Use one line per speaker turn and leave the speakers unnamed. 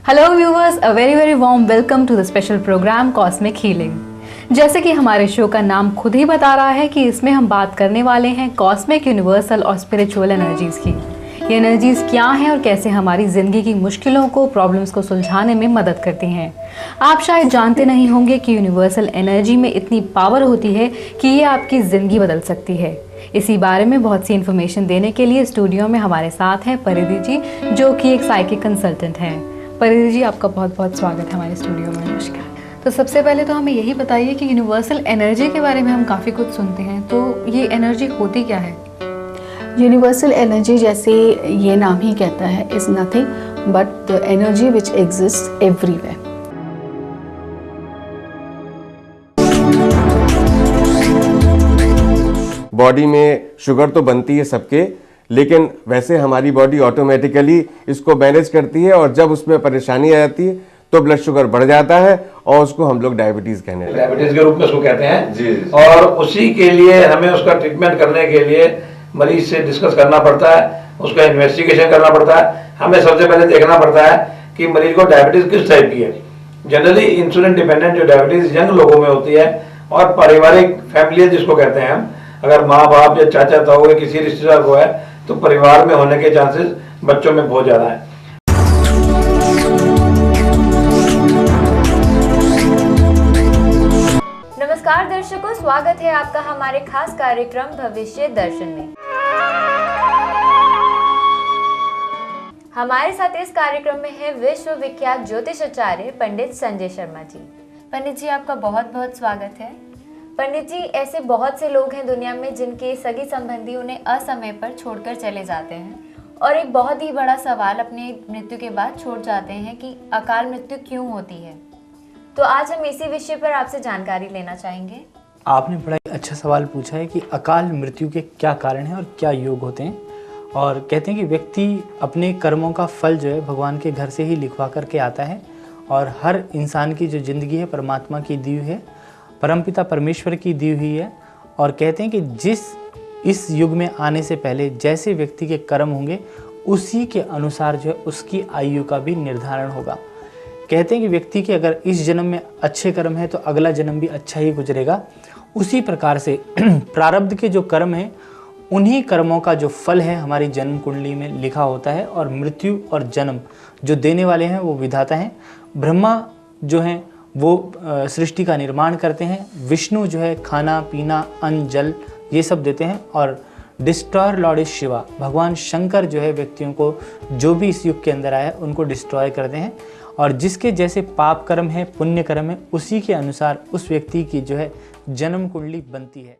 Hello viewers, a very warm welcome to the special programme cosmic healing. जैसे कि हमारे show का नाम खुद ही बता रहा है कि इसमें हम बात करने वाले हैं कॉस्मिक, यूनिवर्सल और स्पिरिचुअल एनर्जीज़ की। ये एनर्जीज़ क्या हैं और कैसे हमारी ज़िंदगी की मुश्किलों को, प्रॉब्लम्स को सुलझाने में मदद करती हैं। आप शायद जानते नहीं होंगे कि यूनिवर्सल एनर्जी में इतनी पावर होती है कि ये आपकी ज़िंदगी बदल सकती है। इसी बारे में बहुत सी इन्फॉर्मेशन देने के लिए स्टूडियो में हमारे साथ हैं परिधि जी, जो कि एक साइकिक कंसल्टेंट हैं। परिधि जी, आपका बहुत बहुत स्वागत है हमारे स्टूडियो में। नमस्कार। तो सबसे पहले तो हमें यही बताइए कि यूनिवर्सल एनर्जी के बारे में हम काफ़ी कुछ सुनते हैं, तो ये एनर्जी होती क्या है?
यूनिवर्सल एनर्जी, जैसे ये नाम ही कहता है, is nothing but the energy which exist everywhere.
Body में शुगर तो बनती है सबके, लेकिन वैसे हमारी बॉडी ऑटोमेटिकली इसको मैनेज करती है, और जब उसमें परेशानी आ जाती है तो ब्लड शुगर बढ़ जाता है और उसको हम लोग डायबिटीज कहते हैं।
डायबिटीज के रूप में उसको कहते हैं
जी।
और उसी के लिए हमें उसका ट्रीटमेंट करने के लिए मरीज से डिस्कस करना पड़ता है, उसका इन्वेस्टिगेशन करना पड़ता है। हमें सबसे पहले देखना पड़ता है कि मरीज को डायबिटीज किस टाइप की है। जनरली इंसुलिन डिपेंडेंट जो डायबिटीज यंग लोगों में होती है, और पारिवारिक फैमिली जिसको कहते हैं हम, अगर माँ बाप या चाचा ताऊ या किसी रिश्तेदार को है तो परिवार में होने के चांसेस बच्चों में बहुत ज्यादा है।
नमस्कार दर्शकों, स्वागत है आपका हमारे खास कार्यक्रम भविष्य दर्शन में। हमारे साथ इस कार्यक्रम में है विश्व विख्यात ज्योतिषाचार्य पंडित संजय शर्मा जी। पंडित जी, आपका बहुत बहुत स्वागत है। पंडित जी, ऐसे बहुत से लोग हैं दुनिया में जिनके सगी संबंधी उन्हें असमय पर छोड़कर चले जाते हैं, और एक बहुत ही बड़ा सवाल अपने मृत्यु के बाद छोड़ जाते हैं कि अकाल मृत्यु क्यों होती है। तो आज हम इसी विषय पर आपसे जानकारी लेना चाहेंगे।
आपने बड़ा अच्छा सवाल पूछा है कि अकाल मृत्यु के क्या कारण हैं और क्या योग होते हैं। और कहते हैं कि व्यक्ति अपने कर्मों का फल जो है भगवान के घर से ही लिखवा करके आता है, और हर इंसान की जो ज़िंदगी है परमात्मा की दी हुई है, परमपिता परमेश्वर की दी हुई है। और कहते हैं कि इस युग में आने से पहले जैसे व्यक्ति के कर्म होंगे उसी के अनुसार जो है उसकी आयु का भी निर्धारण होगा। कहते हैं कि व्यक्ति के अगर इस जन्म में अच्छे कर्म है तो अगला जन्म भी अच्छा ही गुजरेगा। उसी प्रकार से प्रारब्ध के जो कर्म हैं उन्हीं कर्मों का जो फल है हमारी जन्म कुंडली में लिखा होता है, और मृत्यु और जन्म जो देने वाले हैं वो विधाता हैं। ब्रह्मा जो हैं वो सृष्टि का निर्माण करते हैं, विष्णु जो है खाना पीना अन्न जल ये सब देते हैं, और डिस्ट्रॉयर लॉर्ड इज शिवा, भगवान शंकर जो है व्यक्तियों को जो भी इस युग के अंदर आया है उनको डिस्ट्रॉय करते हैं। और जिसके जैसे पाप कर्म है पुण्य कर्म है उसी के अनुसार उस व्यक्ति की जो है जन्म कुंडली बनती है।